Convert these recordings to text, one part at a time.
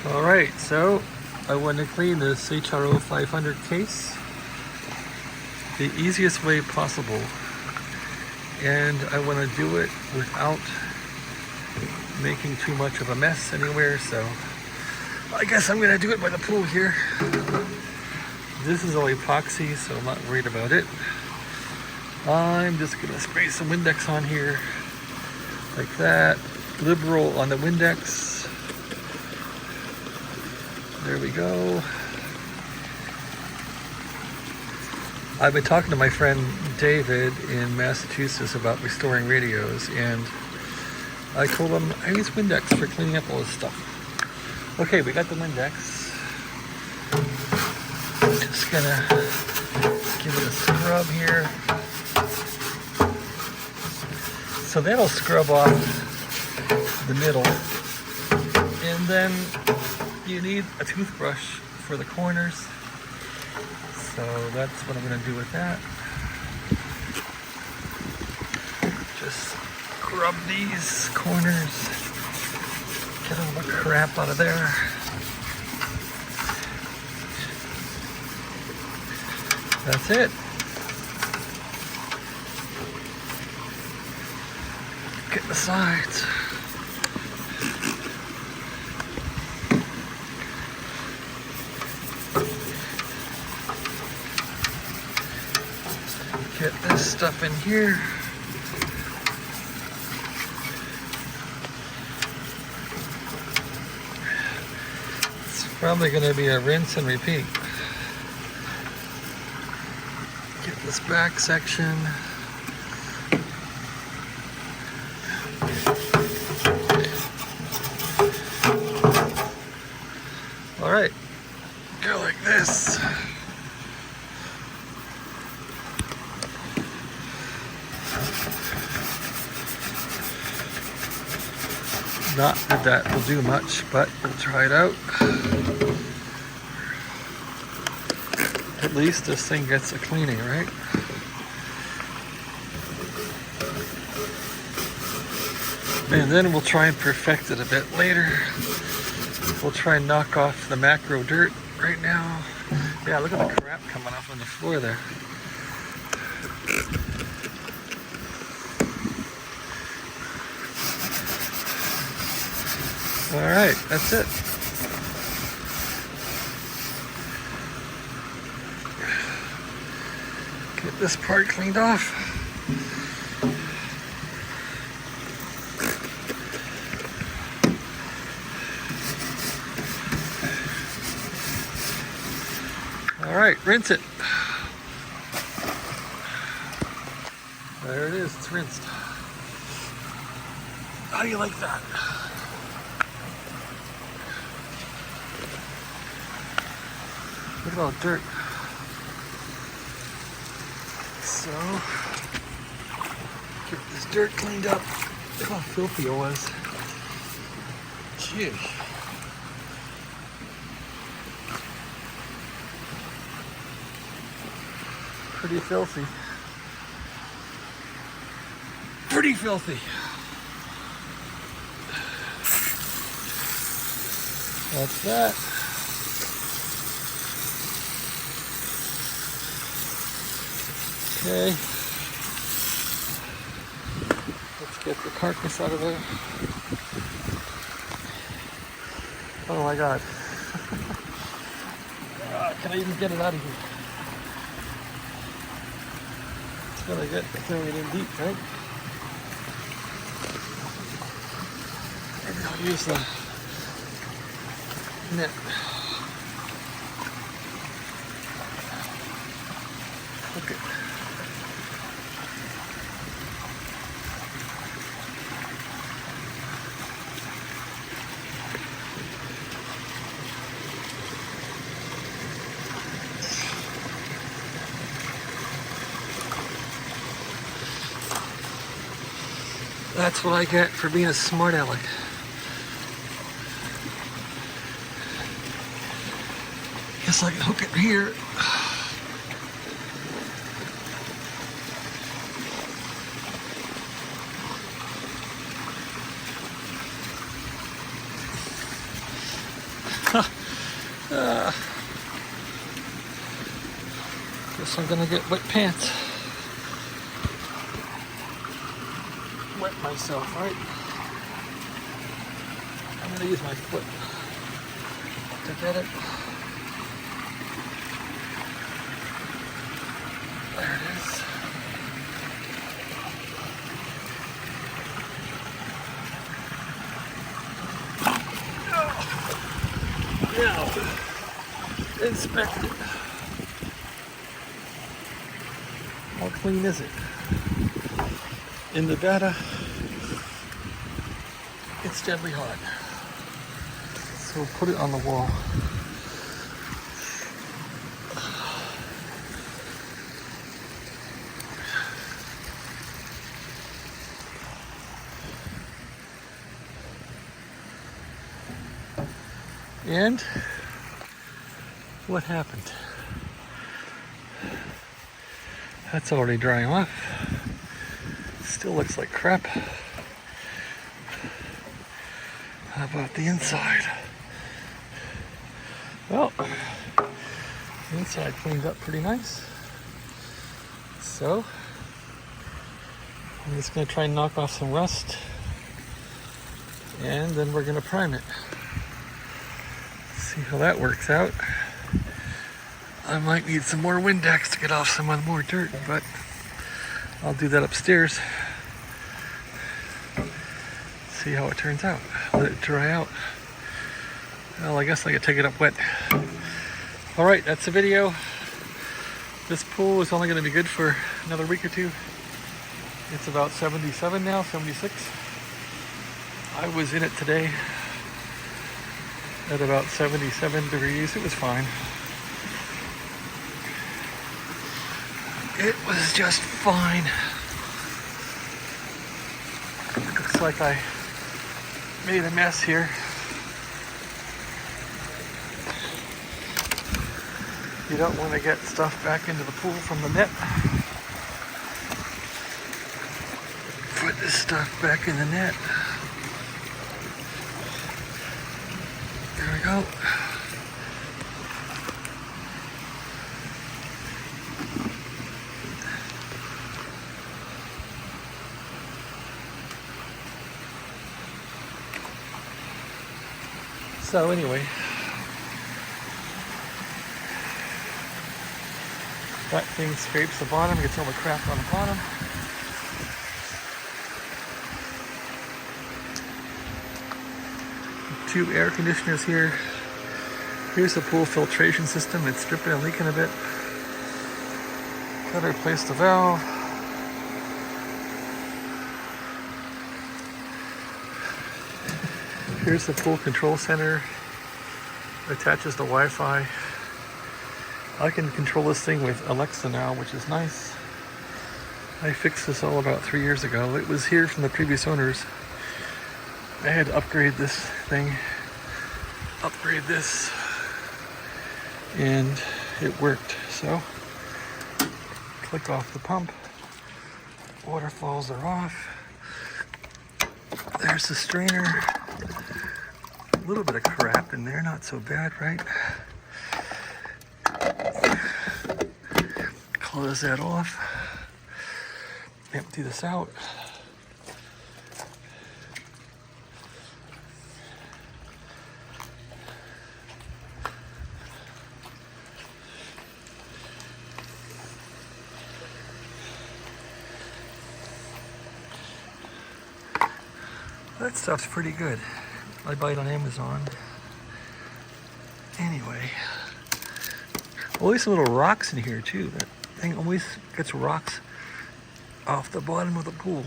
Alright, so I want to clean this HRO 500 case the easiest way possible, and I want to do it without making too much of a mess anywhere, so I guess I'm going to do it by the pool here. This is all epoxy, so I'm not worried about it. I'm just going to spray some Windex on here like that. Liberal on the Windex. There we go. I've been talking to my friend David in Massachusetts about restoring radios, and I told him I use Windex for cleaning up all this stuff. Okay, we got the Windex. Just gonna give it a scrub here. So that'll scrub off the middle, and then you need a toothbrush for the corners, so that's what I'm going to do with that. Just scrub these corners, get all the crap out of there. That's it. Get the sides. Get this stuff in here. It's probably going to be a rinse and repeat. Get this back section. All right, go like this. Not that that will do much, but we'll try it out. At least this thing gets a cleaning, right? And then we'll try and perfect it a bit later. We'll try and knock off the macro dirt right now. Yeah, look at the crap coming off on the floor there. Alright, that's it. Get this part cleaned off. Alright, rinse it. There it is, it's rinsed. How do you like that? Look at all the dirt. So, get this dirt cleaned up. Look how filthy it was. Jeez. Pretty filthy. Pretty filthy. That's that. Okay, let's get the carcass out of there. Oh my God. Can I even get it out of here? It's gonna get throwing it in deep, right? Maybe I'll use the net. Okay. That's what I get for being a smart aleck. Guess I can hook it here. Guess I'm gonna get wet pants. Wet myself, right? I'm gonna use my foot to get it. There it is. Now, inspect it. How clean is it? In Nevada, it's deadly hot. So we'll put it on the wall. And what happened? That's already drying off. Still looks like crap. How about the inside? Well, the inside cleaned up pretty nice. So, I'm just going to try and knock off some rust. And then we're going to prime it. See how that works out. I might need some more Windex to get off some more dirt, but I'll do that upstairs. See how it turns out. Let it dry out. Well, I guess I could take it up wet. All right, that's the video. This pool is only going to be good for another week or two. It's about 77 now, 76. I was in it today at about 77 degrees. It was fine. It was just fine. Looks like I made a mess here. You don't want to get stuff back into the pool from the net. Put this stuff back in the net. There we go. So anyway, that thing scrapes the bottom, gets all the crap on the bottom. Two air conditioners here. Here's the pool filtration system. It's dripping and leaking a bit. Gotta replace the valve. Here's the pool control center. Attaches the Wi-Fi. I can control this thing with Alexa now, which is nice. I fixed this all about 3 years ago. It was here from the previous owners. I had to upgrade this thing, upgrade this, and it worked. So, click off the pump. Waterfalls are off. There's the strainer. A little bit of crap in there, not so bad, right? Close that off. Empty this out. That stuff's pretty good. I buy it on Amazon. Anyway, always some little rocks in here too. That thing always gets rocks off the bottom of the pool.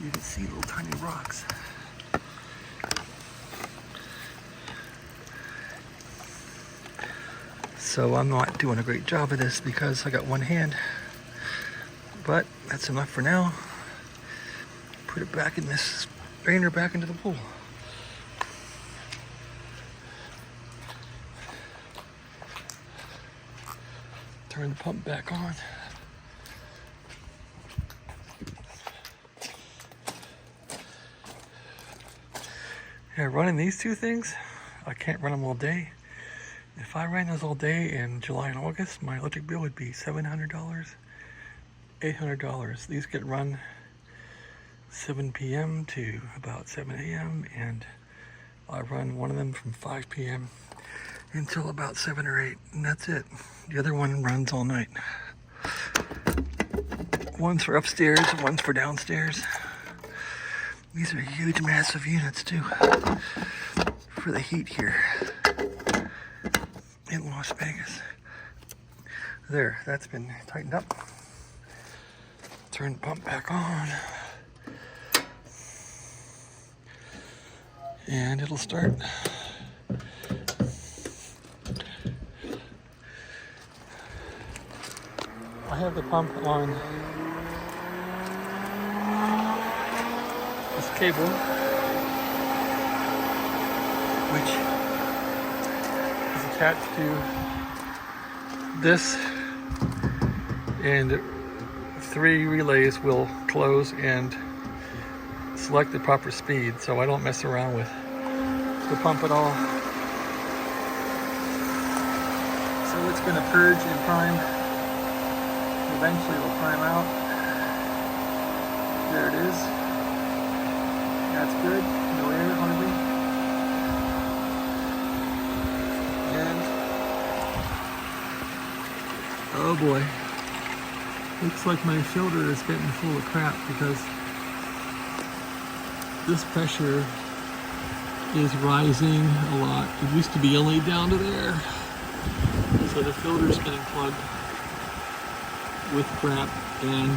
You can see little tiny rocks. So I'm not doing a great job of this because I got one hand, but that's enough for now. Put it back in this strainer, back into the pool. Turn the pump back on. Yeah, running these two things, I can't run them all day. If I ran those all day in July and August, my electric bill would be $700, $800. These get run 7 p.m. to about 7 a.m. and I run one of them from 5 p.m. until about 7 or 8, and that's it. The other one runs all night. One's for upstairs, one's for downstairs. These are huge, massive units too, for the heat here in Las Vegas. There, that's been tightened up. Turn the pump back on. And it'll start. I have the pump on this cable, which is attached to this, and 3 relays will close and select the proper speed, so I don't mess around with the pump at all. So it's going to purge and prime. Eventually it'll prime out. There it is. That's good. No air hardly. And oh boy. Looks like my filter is getting full of crap because this pressure is rising a lot. It used to be only down to there. So the filter's getting plugged with crap, and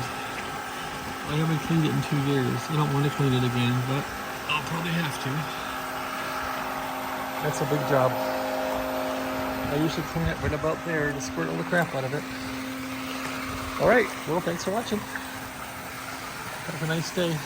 I haven't cleaned it in 2 years. I don't want to clean it again, but I'll probably have to. That's a big job. I usually clean it right about there to squirt all the crap out of it. Alright, well, thanks for watching. Have a nice day.